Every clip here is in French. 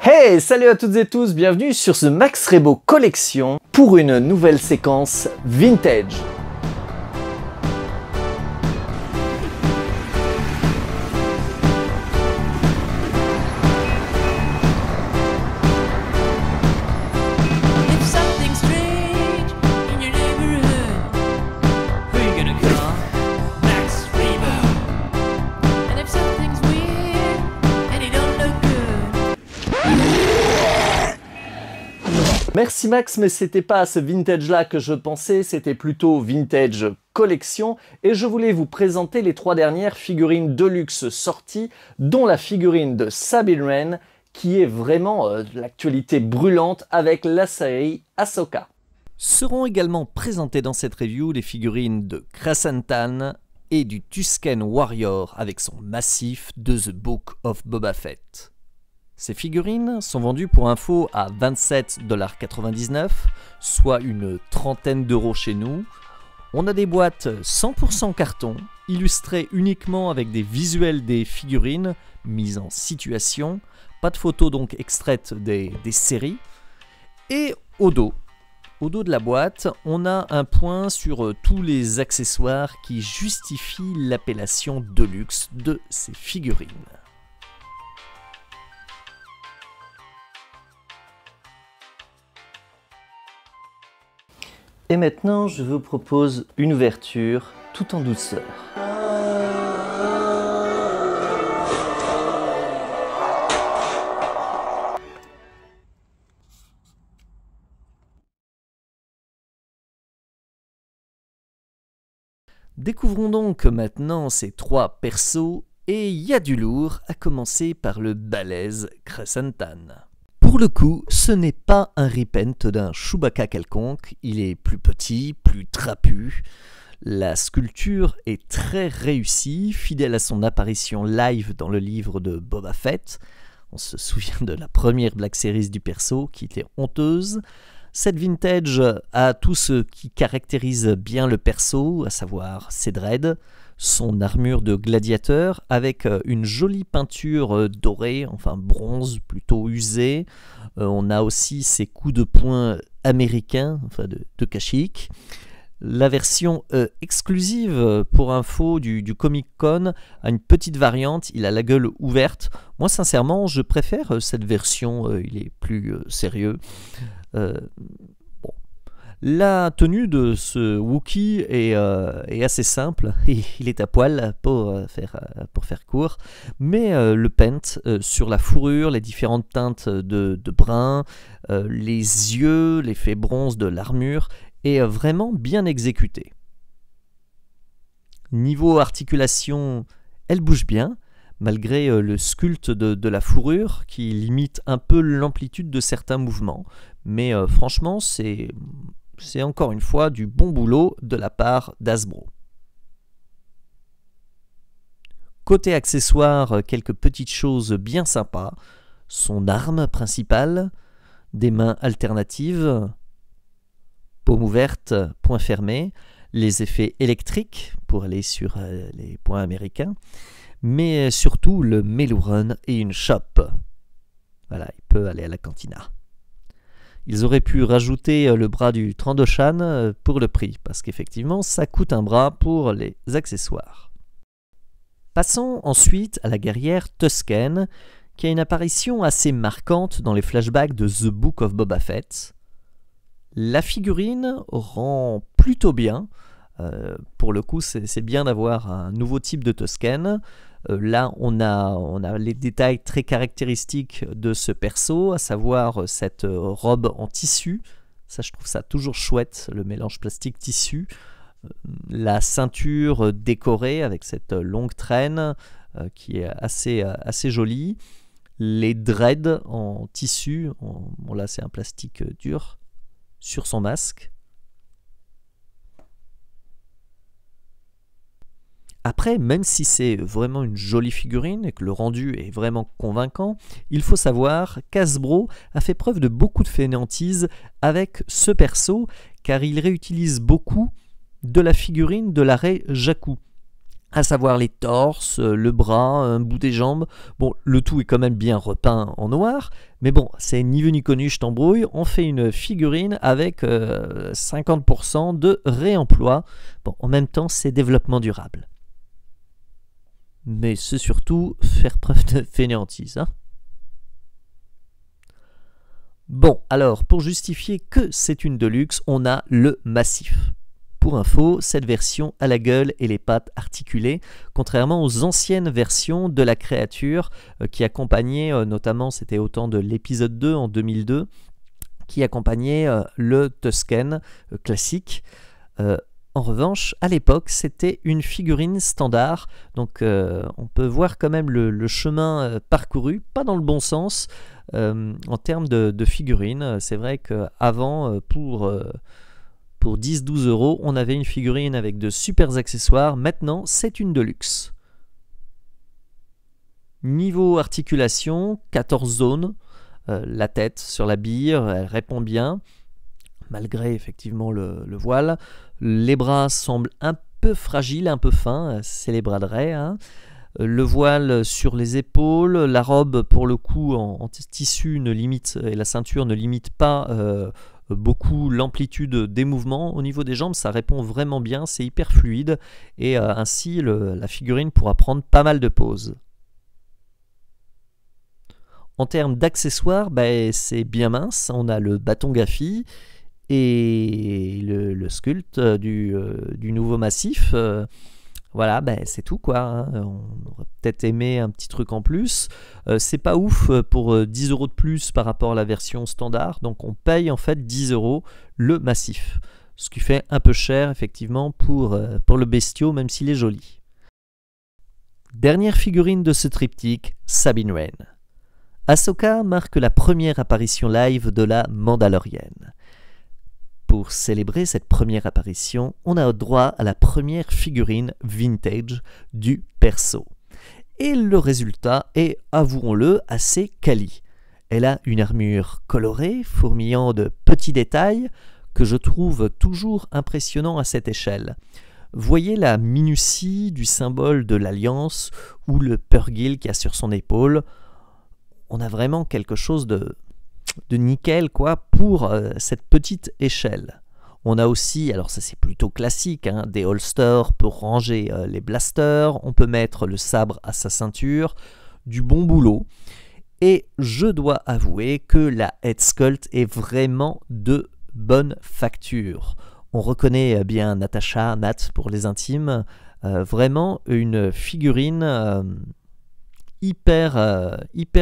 Hey, salut à toutes et tous, bienvenue sur ce Max Rebo Collection pour une nouvelle séquence vintage. Merci Max, mais c'était pas à ce vintage là que je pensais, c'était plutôt vintage collection et je voulais vous présenter les 3 dernières figurines Deluxe sorties, dont la figurine de Sabine Wren qui est vraiment l'actualité brûlante avec la série Ahsoka. Seront également présentées dans cette review les figurines de Krrsantan et du Tusken Warrior avec son massif de The Book of Boba Fett. Ces figurines sont vendues pour info à 27,99 $, soit une trentaine d'euros chez nous. On a des boîtes 100% carton, illustrées uniquement avec des visuels des figurines, mises en situation, pas de photos donc extraites des séries. Et au dos de la boîte, on a un point sur tous les accessoires qui justifient l'appellation Deluxe de ces figurines. Et maintenant, je vous propose une ouverture tout en douceur. Découvrons donc maintenant ces 3 persos, et il y a du lourd, à commencer par le balèze Krrsantan. Pour le coup, ce n'est pas un repent d'un Chewbacca quelconque, il est plus petit, plus trapu. La sculpture est très réussie, fidèle à son apparition live dans le livre de Boba Fett. On se souvient de la première Black Series du perso qui était honteuse. Cette vintage a tout ce qui caractérise bien le perso, à savoir ses dreads, son armure de gladiateur avec une jolie peinture dorée, enfin bronze plutôt usée. On a aussi ses coups de poing américains, enfin de Kashyyyk. La version exclusive pour info du Comic Con a une petite variante, il a la gueule ouverte. Moi sincèrement je préfère cette version, il est plus sérieux. Bon. La tenue de ce Wookiee est assez simple, il est à poil pour faire court, mais le paint sur la fourrure, les différentes teintes de brun, les yeux, l'effet bronze de l'armure est vraiment bien exécuté. Niveau articulation, elle bouge bien, malgré le sculpte de la fourrure qui limite un peu l'amplitude de certains mouvements, mais franchement c'est encore une fois du bon boulot de la part d'Hasbro. Côté accessoires, quelques petites choses bien sympas, son arme principale, des mains alternatives, paume ouverte, poing fermé, les effets électriques pour aller sur les points américains, mais surtout le Melu Run et une chope. Voilà, il peut aller à la cantina. Ils auraient pu rajouter le bras du Trandoshan pour le prix, parce qu'effectivement, ça coûte un bras pour les accessoires. Passons ensuite à la guerrière Tusken, qui a une apparition assez marquante dans les flashbacks de The Book of Boba Fett. La figurine rend plutôt bien. Pour le coup, c'est bien d'avoir un nouveau type de Tusken. Là, on a les détails très caractéristiques de ce perso, à savoir cette robe en tissu. Ça, je trouve ça toujours chouette, le mélange plastique-tissu. La ceinture décorée avec cette longue traîne qui est assez jolie. Les dreads en tissu, bon là c'est un plastique dur, sur son masque. Après, même si c'est vraiment une jolie figurine et que le rendu est vraiment convaincant, il faut savoir qu'Hasbro a fait preuve de beaucoup de fainéantise avec ce perso, car il réutilise beaucoup de la figurine de l'arrêt Jakku. à savoir les torses, le bras, un bout des jambes. Bon, le tout est quand même bien repeint en noir, mais bon, c'est ni vu ni connu, je t'embrouille. On fait une figurine avec 50% de réemploi. Bon, en même temps, c'est développement durable. Mais c'est surtout faire preuve de fainéantise, hein. Bon, alors, pour justifier que c'est une Deluxe, on a le massif. Pour info, cette version a la gueule et les pattes articulées, contrairement aux anciennes versions de la créature qui accompagnaient, notamment c'était au temps de l'épisode 2 en 2002, qui accompagnait le Tusken classique. En revanche, à l'époque, c'était une figurine standard, donc on peut voir quand même le chemin parcouru, pas dans le bon sens, en termes de figurines. C'est vrai qu'avant, pour 10-12 euros, on avait une figurine avec de super accessoires. Maintenant, c'est une Deluxe. Niveau articulation, 14 zones. La tête sur la bille, elle répond bien, malgré effectivement le voile. Les bras semblent un peu fragiles, un peu fins. C'est les bras de raie, hein. Le voile sur les épaules, la robe pour le coup en tissu ne limite, et la ceinture ne limite pas beaucoup l'amplitude des mouvements. Au niveau des jambes, ça répond vraiment bien, c'est hyper fluide et ainsi la figurine pourra prendre pas mal de poses. En termes d'accessoires, c'est bien mince, on a le bâton Gaffy et le sculpte du nouveau massif. Voilà, c'est tout quoi, hein. On aurait peut-être aimé un petit truc en plus. C'est pas ouf pour 10 euros de plus par rapport à la version standard, donc on paye en fait 10 euros le massif. Ce qui fait un peu cher effectivement pour le bestiau, même s'il est joli. Dernière figurine de ce triptyque, Sabine Wren. Ahsoka marque la première apparition live de la Mandalorienne. Pour célébrer cette première apparition, on a droit à la première figurine vintage du perso. Et le résultat est, avouons-le, assez quali. Elle a une armure colorée, fourmillant de petits détails, que je trouve toujours impressionnant à cette échelle. Voyez la minutie du symbole de l'Alliance ou le Purrgil qu'il y a sur son épaule. On a vraiment quelque chose de nickel quoi pour cette petite échelle. On a aussi, alors ça c'est plutôt classique, hein, des holsters pour ranger les blasters, on peut mettre le sabre à sa ceinture, du bon boulot. Et je dois avouer que la head sculpt est vraiment de bonne facture. On reconnaît bien Natasha, Nat pour les intimes, vraiment une figurine hyper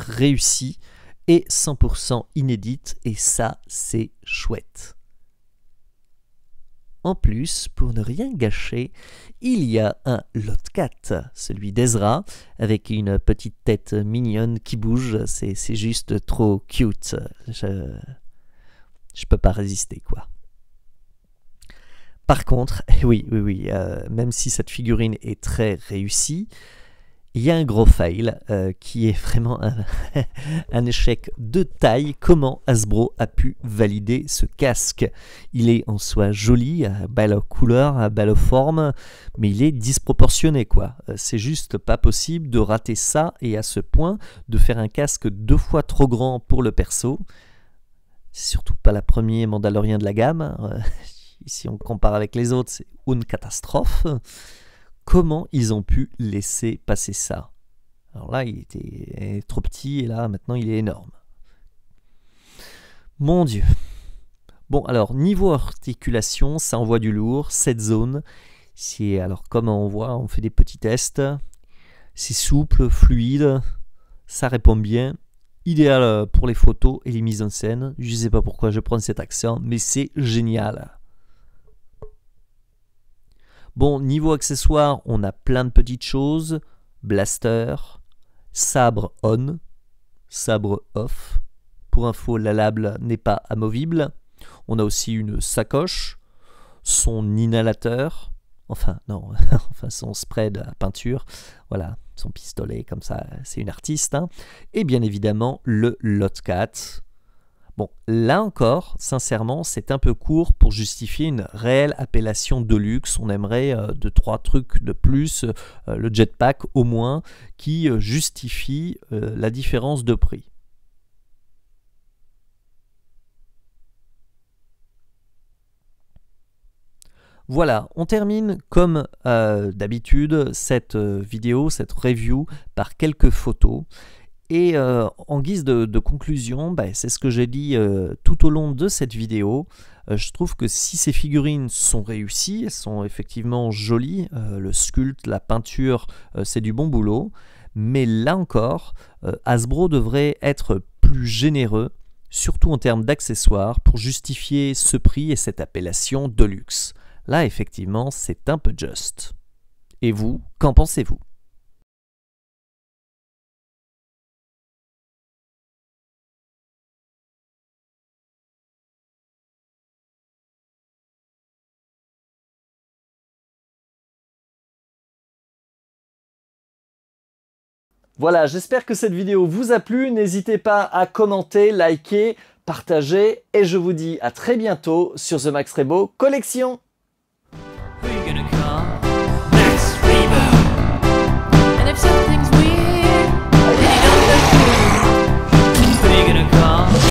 réussie et 100% inédite, et ça c'est chouette. En plus, pour ne rien gâcher, il y a un Lotcat, celui d'Ezra, avec une petite tête mignonne qui bouge, c'est juste trop cute, je peux pas résister quoi. Par contre, oui, même si cette figurine est très réussie, il y a un gros fail qui est vraiment un échec de taille. Comment Hasbro a pu valider ce casque? Il est en soi joli, à belle couleur, à belle forme, mais il est disproportionné quoi. C'est juste pas possible de rater ça et à ce point de faire un casque 2 fois trop grand pour le perso. C'est surtout pas la première Mandalorien de la gamme. Si on compare avec les autres, c'est une catastrophe. Comment ils ont pu laisser passer ça? Alors là, il était trop petit et là, maintenant, il est énorme. Mon Dieu. Bon, alors, niveau articulation, ça envoie du lourd. Cette zone, alors comme on voit, on fait des petits tests. C'est souple, fluide, ça répond bien. Idéal pour les photos et les mises en scène. Je ne sais pas pourquoi je prends cet accent, mais c'est génial. Bon, niveau accessoires, on a plein de petites choses. Blaster, sabre on, sabre off. Pour info, la lame n'est pas amovible. On a aussi une sacoche, son inhalateur, enfin non, enfin son spray de peinture, voilà, son pistolet comme ça, c'est une artiste. Hein. Et bien évidemment, le Lotcat. Bon, là encore, sincèrement, c'est un peu court pour justifier une réelle appellation de luxe. On aimerait 2-3 trucs de plus, le jetpack au moins, qui justifie la différence de prix. Voilà, on termine comme d'habitude cette vidéo, cette review par quelques photos. Et en guise de conclusion, c'est ce que j'ai dit tout au long de cette vidéo. Je trouve que si ces figurines sont réussies, elles sont effectivement jolies, le sculpte, la peinture, c'est du bon boulot. Mais là encore, Hasbro devrait être plus généreux, surtout en termes d'accessoires, pour justifier ce prix et cette appellation de luxe. Là, effectivement, c'est un peu juste. Et vous, qu'en pensez-vous ? Voilà, j'espère que cette vidéo vous a plu. N'hésitez pas à commenter, liker, partager et je vous dis à très bientôt sur The Max Rebo Collection.